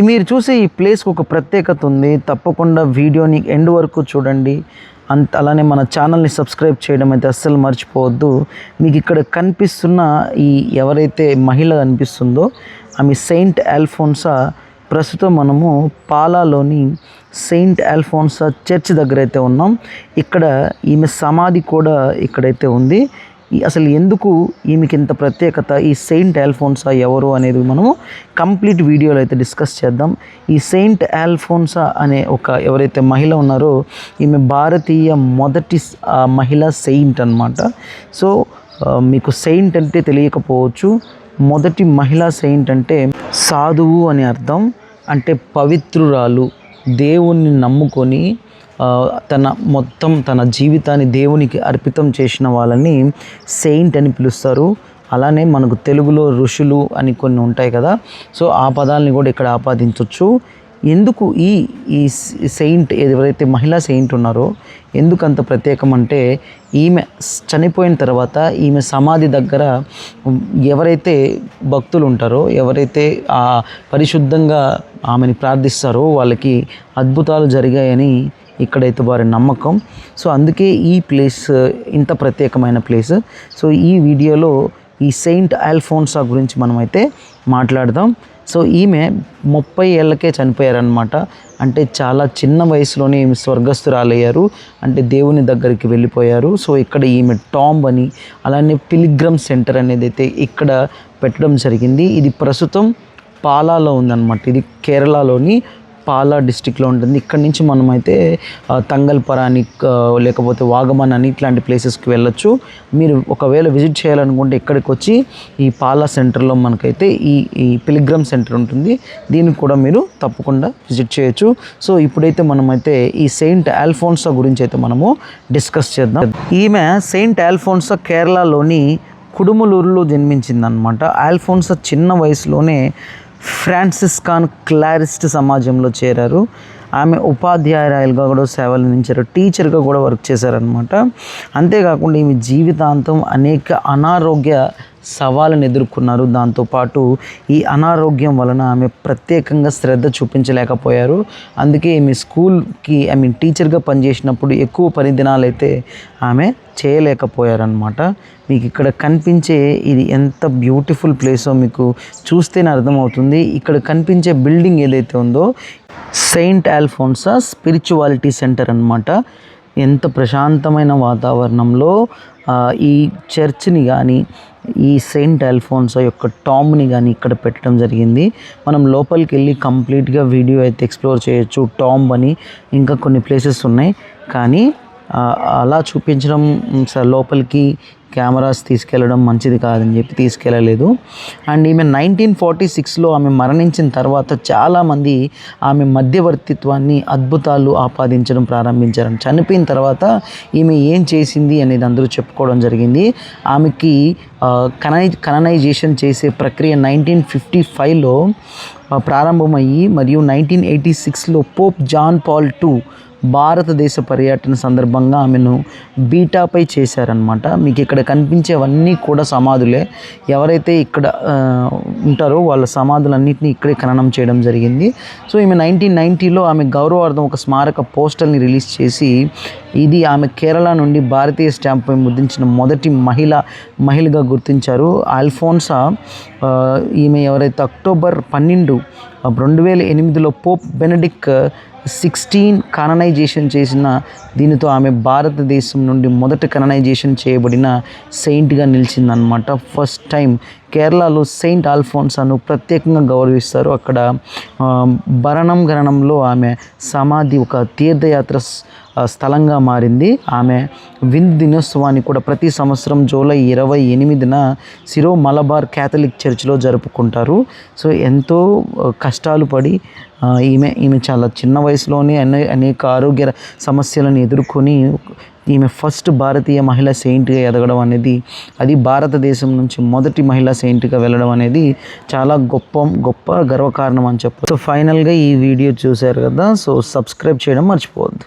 మీరు చూసే ఈ ప్లేస్కి ఒక ప్రత్యేకత ఉంది. తప్పకుండా వీడియోని ఎండ్ వరకు చూడండి. అలానే మన ఛానల్ని సబ్స్క్రైబ్ చేయడం అయితే అస్సలు మర్చిపోవద్దు. మీకు ఇక్కడ కనిపిస్తున్న ఈ ఎవరైతే మహిళ కనిపిస్తుందో ఆమె సెయింట్ అల్ఫోన్సా. ప్రస్తుతం మనము పాలాలోని సెయింట్ అల్ఫోన్సా చర్చ్ దగ్గర అయితే ఉన్నాం. ఇక్కడ ఈమె సమాధి కూడా ఇక్కడైతే ఉంది. అసలు ఎందుకు ఈమెకి ఇంత ప్రత్యేకత, ఈ సెయింట్ అల్ఫోన్సా ఎవరు అనేది మనము కంప్లీట్ వీడియోలో అయితే డిస్కస్ చేద్దాం. ఈ సెయింట్ అల్ఫోన్సా అనే ఎవరైతే మహిళ ఉన్నారో ఈమె భారతీయ మొదటి మహిళా సెయింట్ అన్నమాట. సో మీకు సెయింట్ అంటే తెలియకపోవచ్చు. మొదటి మహిళా సెయింట్ అంటే సాధువు అని అర్థం. అంటే పవిత్రురాలు, దేవుణ్ణి నమ్ముకొని తన జీవితాన్ని దేవునికి అర్పితం చేసిన వాళ్ళని సెయింట్ అని పిలుస్తారు. అలానే మనకు తెలుగులో ఋషులు అని కొన్ని ఉంటాయి కదా, సో ఆ పదాలని కూడా ఇక్కడ ఆపాదించవచ్చు. ఎందుకు ఈ సెయింట్ ఎవరైతే మహిళా సెయింట్ ఉన్నారో ఎందుకు అంత ప్రత్యేకం అంటే, ఈమె చనిపోయిన తర్వాత ఈమె సమాధి దగ్గర ఎవరైతే భక్తులు ఉంటారో, ఎవరైతే పరిశుద్ధంగా ఆమెని ప్రార్థిస్తారో వాళ్ళకి అద్భుతాలు జరిగాయని ఇక్కడైతే వారి నమ్మకం. సో అందుకే ఈ ప్లేస్ ఇంత ప్రత్యేకమైన ప్లేస్. సో ఈ వీడియోలో ఈ సెయింట్ అల్ఫోన్సా గురించి మనమైతే మాట్లాడదాం. సో ఈమె 30 ఏళ్ళకే చనిపోయారనమాట. అంటే చాలా చిన్న వయసులోనే ఈమె స్వర్గస్థురాలయ్యారు, అంటే దేవుని దగ్గరికి వెళ్ళిపోయారు. సో ఇక్కడ ఈమె టాంబ్ అని, అలానే పిలిగ్రమ్ సెంటర్ అనేది అయితే ఇక్కడ పెట్టడం జరిగింది. ఇది ప్రస్తుతం పాలాలో ఉందన్నమాట. ఇది కేరళలోని పాలా డిస్టిక్లో ఉంటుంది. ఇక్కడ నుంచి మనమైతే తంగల్పర అని లేకపోతే వాగమన్ అని ఇట్లాంటి ప్లేసెస్కి వెళ్ళొచ్చు. మీరు ఒకవేళ విజిట్ చేయాలనుకుంటే ఇక్కడికి వచ్చి ఈ పాలా సెంటర్లో మనకైతే ఈ పిలిగ్రమ్ సెంటర్ ఉంటుంది. దీనికి కూడా మీరు తప్పకుండా విజిట్ చేయొచ్చు. సో ఇప్పుడైతే మనమైతే ఈ సెయింట్ అల్ఫోన్సా గురించి అయితే మనము డిస్కస్ చేద్దాం. ఈమె సెయింట్ అల్ఫోన్సా కేరళలోని కుడుములూరులో జన్మించిందనమాట. అల్ఫోన్సా చిన్న వయసులోనే ఫ్రాన్సిస్కాన్ క్లారిస్ట్ సమాజంలో చేరారు. ఆమె ఉపాధ్యాయురాలుగా కూడా సేవలు అందించారు, టీచర్గా కూడా వర్క్ చేశారనమాట. అంతేకాకుండా ఈమె జీవితాంతం అనేక అనారోగ్య సవాళ్ళను ఎదుర్కొన్నారు. దాంతోపాటు ఈ అనారోగ్యం వలన ఆమె ప్రత్యేకంగా శ్రద్ధ చూపించలేకపోయారు. అందుకే ఈమె స్కూల్కి టీచర్గా పనిచేసినప్పుడు ఎక్కువ పని దినాలు అయితే ఆమె చేయలేకపోయారనమాట. మీకు ఇక్కడ కనిపించే ఇది ఎంత బ్యూటిఫుల్ ప్లేసో మీకు చూస్తేనే అర్థమవుతుంది. ఇక్కడ కనిపించే బిల్డింగ్ ఏదైతే ఉందో సెయింట్ అల్ఫోన్సా స్పిరిచువాలిటీ సెంటర్ అన్నమాట. ఎంత ప్రశాంతమైన వాతావరణంలో ఈ చర్చ్ని కానీ ఈ సెయింట్ అల్ఫోన్సా యొక్క టాంబ్ని కానీ ఇక్కడ పెట్టడం జరిగింది. మనం లోపలికి వెళ్ళి కంప్లీట్గా వీడియో అయితే ఎక్స్ప్లోర్ చేయొచ్చు. టాంబ్ అని ఇంకా కొన్ని ప్లేసెస్ ఉన్నాయి, కానీ అలా చూపించడం లోపలికి కెమెరాస్ తీసుకెళ్ళడం మంచిది కాదని చెప్పి తీసుకెళ్ళలేదు. అండ్ ఈమె 1946లో ఆమె మరణించిన తర్వాత చాలామంది ఆమె మధ్యవర్తిత్వాన్ని అద్భుతాలు ఆపాదించడం ప్రారంభించారు. చనిపోయిన తర్వాత ఈమె ఏం చేసింది అనేది అందరూ చెప్పుకోవడం జరిగింది. ఆమెకి కననైజేషన్ చేసే ప్రక్రియ 1955లో ప్రారంభమయ్యి మరియు 1986లో పోప్ జాన్ పాల్ II భారతదేశ పర్యటన సందర్భంగా ఆమెను బీటాపై చేశారనమాట. మీకు ఇక్కడ కనిపించేవన్నీ కూడా సమాధులే. ఎవరైతే ఇక్కడ ఉంటారో వాళ్ళ సమాధులన్నింటినీ ఇక్కడే ఖననం చేయడం జరిగింది. సో ఈమె 1990లో ఆమె గౌరవార్థం ఒక స్మారక పోస్టర్ని రిలీజ్ చేసి, ఇది ఆమె కేరళ నుండి భారతీయ స్టాంపుపై ముద్రించిన మొదటి మహిళగా గుర్తించారు. అల్ఫోన్సా ఈమె ఎవరైతే అక్టోబర్ 12, 2008లో పోప్ బెనడిక్ట్ 16 కాననైజేషన్ చేసిన, దీనితో ఆమె భారతదేశం నుండి మొదట కాననైజేషన్ చేయబడిన సెయింట్గా నిలిచిందనమాట. ఫస్ట్ టైం కేరళలో సెయింట్ అల్ఫోన్సాను ప్రత్యేకంగా గౌరవిస్తారు. అక్కడ భరణం గణనంలో ఆమె సమాధి ఒక తీర్థయాత్ర స్థలంగా మారింది. ఆమె విందు దినోత్సవాన్ని కూడా ప్రతి సంవత్సరం జూలై 28న సిరో మలబార్ క్యాథలిక్ చర్చ్లో జరుపుకుంటారు. సో ఎంతో కష్టాలు పడి ఈమె చాలా చిన్న వయసులోనే అనేక ఆరోగ్య సమస్యలను ఎదుర్కొని ఈమె ఫస్ట్ భారతీయ మహిళా సెయింట్గా ఎదగడం అనేది, అది భారతదేశం నుంచి మొదటి మహిళా సెయింట్గా వెళ్ళడం అనేది చాలా గొప్ప గర్వకారణం అని చెప్పు. సో ఫైనల్గా ఈ వీడియో చూశారు కదా, సో సబ్స్క్రైబ్ చేయడం మర్చిపోవద్దు.